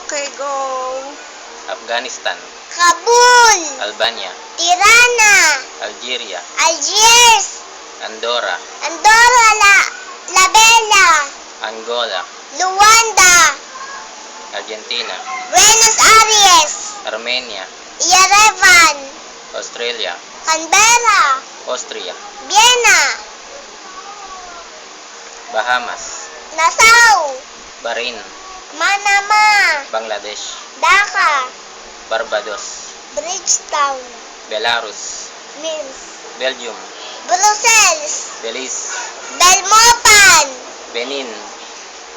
Okay, go. Afghanistan, Kabul, Albania, Tirana, Algeria, Algiers, Andorra, Labella, Angola, Luanda, Argentina, Buenos Aires, Armenia, Yerevan, Australia, Canberra, Austria, Vienna, Bahamas, Nassau, Bahrain, Manama, Bangladesh, Dhaka, Barbados, Bridgetown, Belarus, Minsk, Belgium, Brussels, Belize, Belmopan, Benin,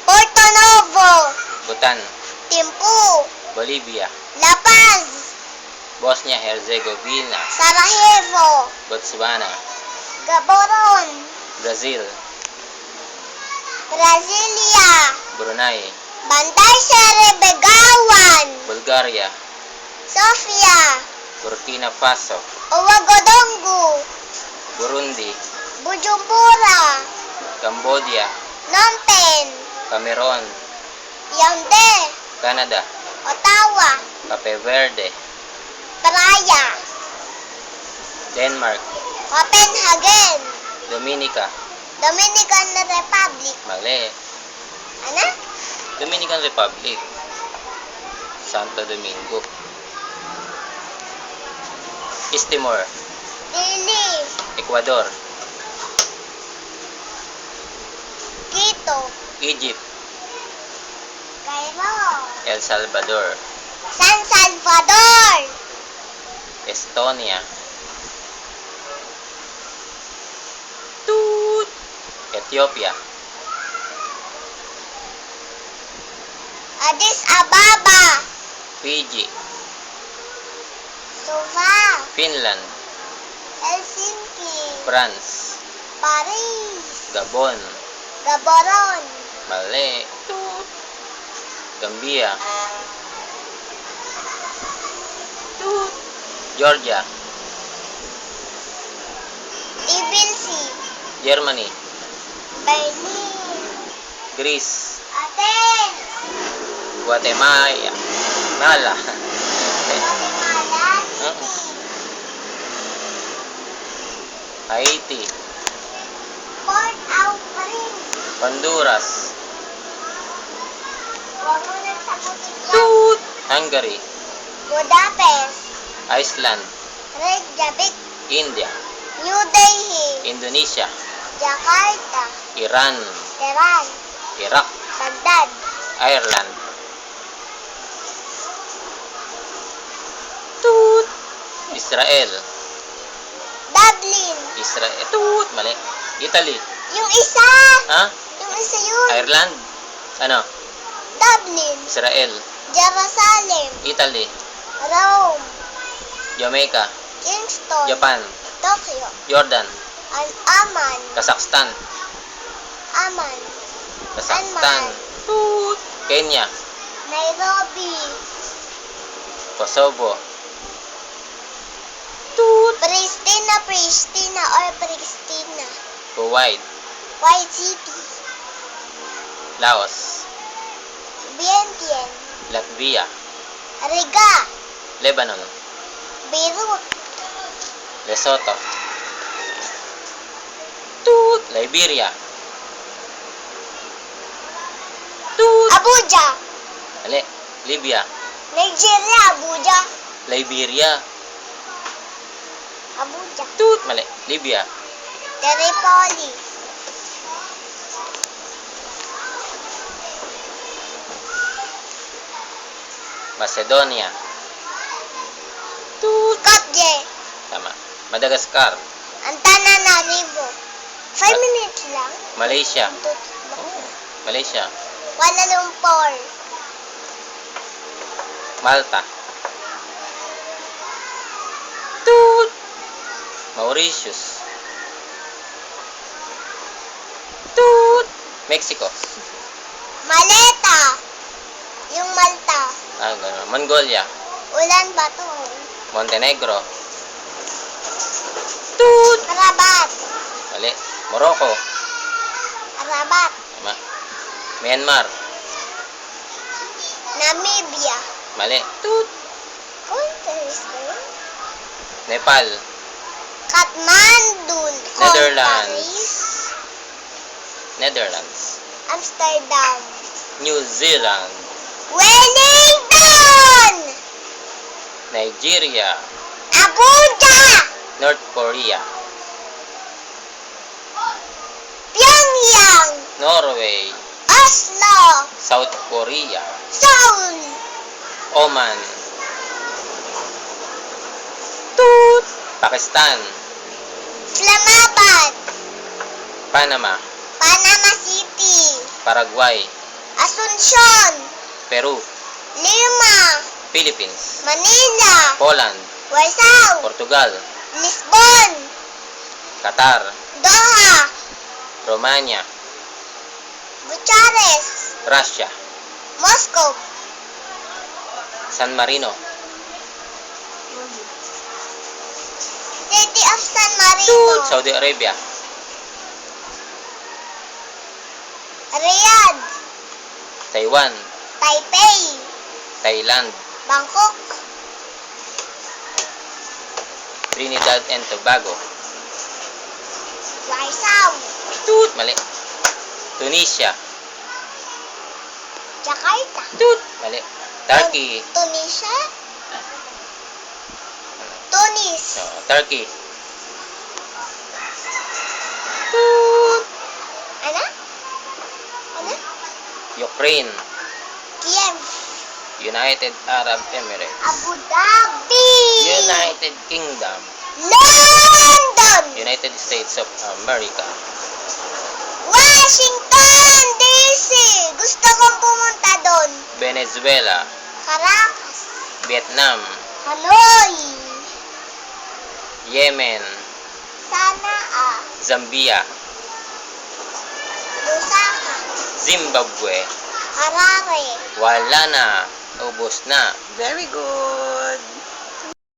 Porto Novo, Bhutan, Thimphu, Bolivia, La Paz, Bosnia-Herzegovina, Sarajevo, Botswana, Gaborone, Brazil, Brasilia, Brunei, Bantay Seri Begawan, Bulgaria, Sofia, Burkina Faso, Ouagadougou, Burundi, Bujumbura, Cambodia, Phnom Penh, Cameroon, Yaoundé, Canada, Ottawa, Cape Verde, Praia, Denmark, Copenhagen, Dominica, Dominican Republic. mali, Ano? Dominican Republic, Santo Domingo, East Timor, Dili, Ecuador, Quito, Egypt, Cairo, El Salvador, San Salvador, Estonia, Toot, Ethiopia, Addis Ababa, Fiji, Suva, Finland, Helsinki, France, Paris, Gabon, Gaborone, mali, Toot, Gambia, Toot, Georgia, Tbilisi, Germany, Berlin, Greece, Athens, Guatemala, Mala, Guatemala City, Haiti, Port-au-Prince. Honduras, Huwag mo nang sagutin yan. Toot, Hungary, Budapest, Iceland, Reykjavik, India, New Delhi, Indonesia, Jakarta, Iran, Tehran, Iraq, Baghdad, Ireland, Toot, Israel, Dublin. Israel, Toot, mali, Italy, Yung isa! ha? Yung isa yun. Ireland, ano? Dublin, Israel, Jerusalem, Italy, Rome, Jamaica, Kingston, Japan, Tokyo, Jordan, Amman, Kazakhstan, Amman, Kazakhstan, Toot, Kenya, Nairobi, Kosovo, Toot, Pristina or Pristina, Kuwait, White City, Laos, Vientiane, Latvia, Riga, Lebanon, Beirut, Lesotho, Toot, Liberia, Toot, Abuja, mali, Libya, Nigeria, Abuja, Liberia, Abuja, Toot, mali, Libya, Tripoli, Macedonia, Toot, Skopje, tama, Madagascar, Antananarivo. 5 minutes lang. Malaysia, Malaysia, Kuala Lumpur, Malta, Toot, Mauritius, Toot, Mexico, Maleta, yung Malta, gano'n, Mongolia, Ulan Bator, Montenegro, Toot, Rabat, mali, Morocco, Rabat, tama, Myanmar, Namibia. Mali. Toot. Countries ba yun? Nepal. Kathmandu. Netherlands. Countries. Netherlands. Amsterdam. New Zealand. Wellington! Nigeria. Abuja! North Korea. Pyongyang! Norway. Oslo! South Korea. Seoul! Oman. Toot. Pakistan. Islamabad! Panama. Panama City! Paraguay. Asuncion! Peru. Lima! Philippines. Manila! Poland. Warsaw! Portugal. Lisbon! Qatar. Doha! Romania. Bucharest! Russia. Moscow! San Marino. City of San Marino! Saudi Arabia. Riyadh! Taiwan. Taipei! Thailand. Bangkok! Trinidad and Tobago. Warsaw! Toot. Mali. Tunisia. Jakarta! Toot. Mali. Turkey. Tunisia? Tunis! No, Turkey. Ano? Ano? Ukraine. Kiev! United Arab Emirates. Abu Dhabi! United Kingdom. London! United States of America. Washington DC! Gusto kong pumunta doon. Venezuela. Caracas! Vietnam. Hanoi! Yemen. Sanaa! Zambia. Lusaka! Zimbabwe. Harare! Wala na. Ubos na. Very good.